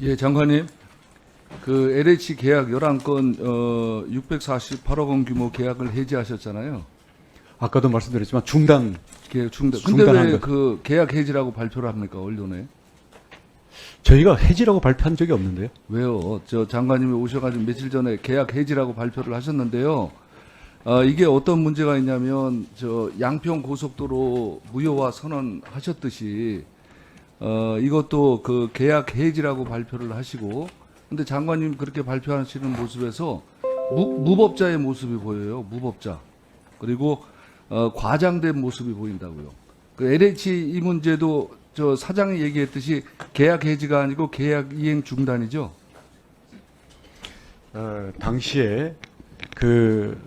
예, 장관님. 그 LH 계약 11건 648억 원 규모 계약을 해지하셨잖아요. 아까도 말씀드렸지만 중단. 계약 중단. 근데 중단한 왜 거. 그 계약 해지라고 발표를 합니까, 언론에? 저희가 해지라고 발표한 적이 없는데요. 왜요? 저 장관님이 오셔가지고 며칠 전에 계약 해지라고 발표를 하셨는데요. 이게 어떤 문제가 있냐면 저 양평 고속도로 무효화 선언하셨듯이 이것도 그 계약 해지라고 발표를 하시고, 근데 장관님 그렇게 발표하시는 모습에서 무법자의 모습이 보여요. 무법자. 그리고 과장된 모습이 보인다고요. 그 LH 이 문제도 저 사장이 얘기했듯이 계약 해지가 아니고 계약 이행 중단이죠. 당시에 그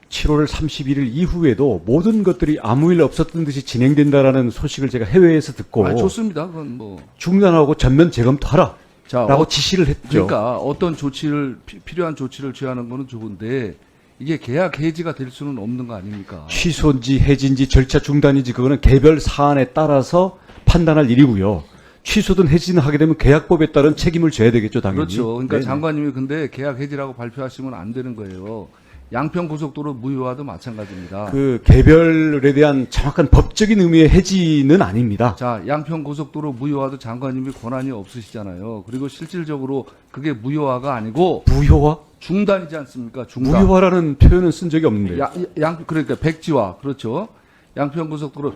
7월 31일 이후에도 모든 것들이 아무 일 없었던 듯이 진행된다라는 소식을 제가 해외에서 듣고 좋습니다. 그건 뭐. 중단하고 전면 재검토하라. 자, 라고 지시를 했죠. 그러니까 어떤 조치를 필요한 조치를 취하는 거는 좋은데 이게 계약 해지가 될 수는 없는 거 아닙니까? 취소인지 해지인지 절차 중단인지 그거는 개별 사안에 따라서 판단할 일이고요. 취소든 해지는 하게 되면 계약법에 따른 책임을 져야 되겠죠, 당연히. 그렇죠. 그러니까 네네. 장관님이 근데 계약 해지라고 발표하시면 안 되는 거예요. 양평 고속도로 무효화도 마찬가지입니다. 그 개별에 대한 정확한 법적인 의미의 해지는 아닙니다. 자, 양평 고속도로 무효화도 장관님이 권한이 없으시잖아요. 그리고 실질적으로 그게 무효화가 아니고 무효화? 중단이지 않습니까? 중단. 무효화라는 표현은 쓴 적이 없는데요. 그러니까 백지화, 그렇죠. 양평 고속도로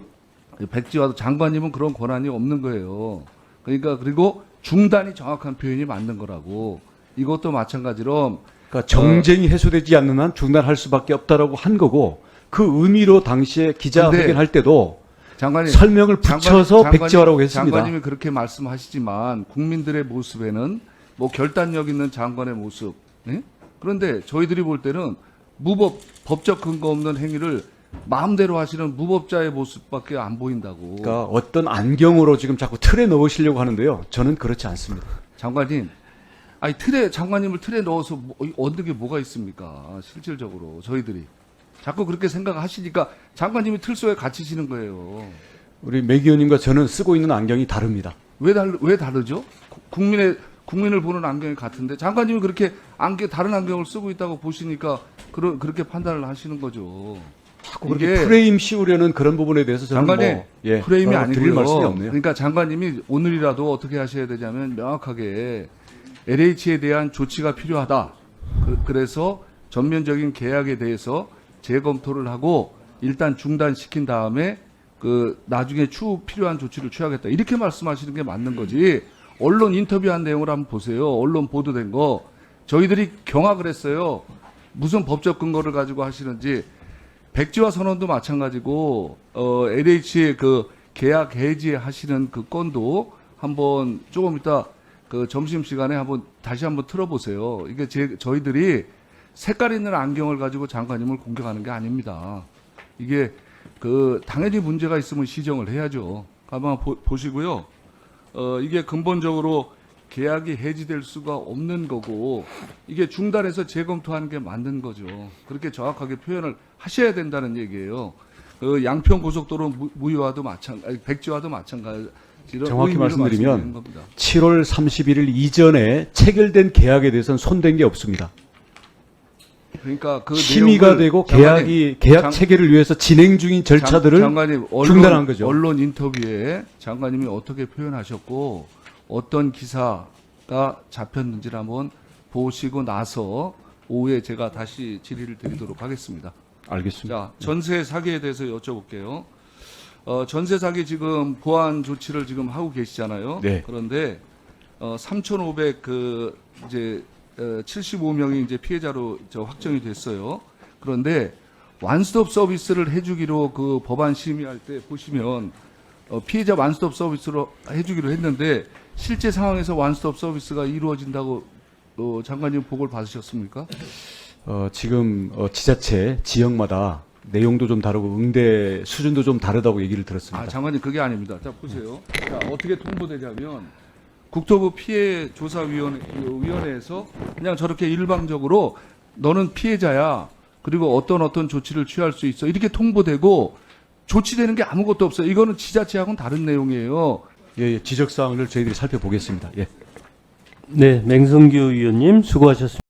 백지화도 장관님은 그런 권한이 없는 거예요. 그러니까 그리고 중단이 정확한 표현이 맞는 거라고. 이것도 마찬가지로 그러니까 정쟁이 해소되지 않는 한 중단할 수밖에 없다라고 한 거고 그 의미로 당시에 기자회견 할 때도 장관님 설명을 붙여서 백지화라고 했습니다. 장관님이 그렇게 말씀하시지만 국민들의 모습에는 뭐 결단력 있는 장관의 모습. 예? 그런데 저희들이 볼 때는 법적 근거 없는 행위를 마음대로 하시는 무법자의 모습밖에 안 보인다고. 그러니까 어떤 안경으로 지금 자꾸 틀에 넣으시려고 하는데요. 저는 그렇지 않습니다. 장관님, 아니 장관님을 틀에 넣어서 얻는 게 뭐가 있습니까? 실질적으로 저희들이 자꾸 그렇게 생각하시니까 장관님이 틀 속에 갇히시는 거예요. 우리 meg 의원님과 저는 쓰고 있는 안경이 다릅니다. 왜 다르죠? 국민을 보는 안경이 같은데 장관님이 그렇게 다른 안경을 쓰고 있다고 보시니까 그렇게 판단을 하시는 거죠. 자꾸 그렇게 프레임 씌우려는 그런 부분에 대해서 저는 장관님, 프레임이 드릴 아니고요. 말씀이 없네요. 그러니까 장관님이 오늘이라도 어떻게 하셔야 되냐면 명확하게 LH에 대한 조치가 필요하다. 그래서 전면적인 계약에 대해서 재검토를 하고 일단 중단시킨 다음에 그 나중에 추후 필요한 조치를 취하겠다. 이렇게 말씀하시는 게 맞는 거지. 언론 인터뷰한 내용을 한번 보세요. 언론 보도된 거. 저희들이 경악을 했어요. 무슨 법적 근거를 가지고 하시는지. 백지화 선언도 마찬가지고 LH의 그 계약 해지 하시는 그 건도 한번 조금 이따 그 점심 시간에 다시 한번 틀어보세요. 이게 저희들이 색깔 있는 안경을 가지고 장관님을 공격하는 게 아닙니다. 이게 그 당연히 문제가 있으면 시정을 해야죠. 한번 보시고요. 이게 근본적으로 계약이 해지될 수가 없는 거고 이게 중단해서 재검토하는 게 맞는 거죠. 그렇게 정확하게 표현을 하셔야 된다는 얘기예요. 양평 고속도로 무효화도 백지화도 마찬가지로 정확히 말씀드리면 겁니다. 7월 31일 이전에 체결된 계약에 대해서는 손댄 게 없습니다. 그러니까 그 심의가 되고 계약 체결을 위해서 진행 중인 절차들을 장관님, 중단한 거죠. 언론 인터뷰에 장관님이 어떻게 표현하셨고 어떤 기사가 잡혔는지를 한번 보시고 나서 오후에 제가 다시 질의를 드리도록 하겠습니다. 알겠습니다. 자, 전세 사기에 대해서 여쭤볼게요. 전세 사기 지금 보완 조치를 지금 하고 계시잖아요. 네. 그런데 3,500 이제 75명이 이제 피해자로 확정이 됐어요. 그런데 완스톱 서비스를 해주기로 그 법안 심의할 때 보시면 피해자 완스톱 서비스로 해주기로 했는데 실제 상황에서 완스톱 서비스가 이루어진다고 장관님 보고를 받으셨습니까? 지금 지자체 지역마다 내용도 좀 다르고 응대 수준도 좀 다르다고 얘기를 들었습니다. 장관님 그게 아닙니다. 자 보세요. 자, 어떻게 통보되냐면 국토부 피해조사위원회에서 그냥 저렇게 일방적으로 너는 피해자야. 그리고 어떤 조치를 취할 수 있어. 이렇게 통보되고 조치되는 게 아무것도 없어요. 이거는 지자체하고는 다른 내용이에요. 예, 지적사항을 저희들이 살펴보겠습니다. 예. 네, 맹성규 의원님 수고하셨습니다.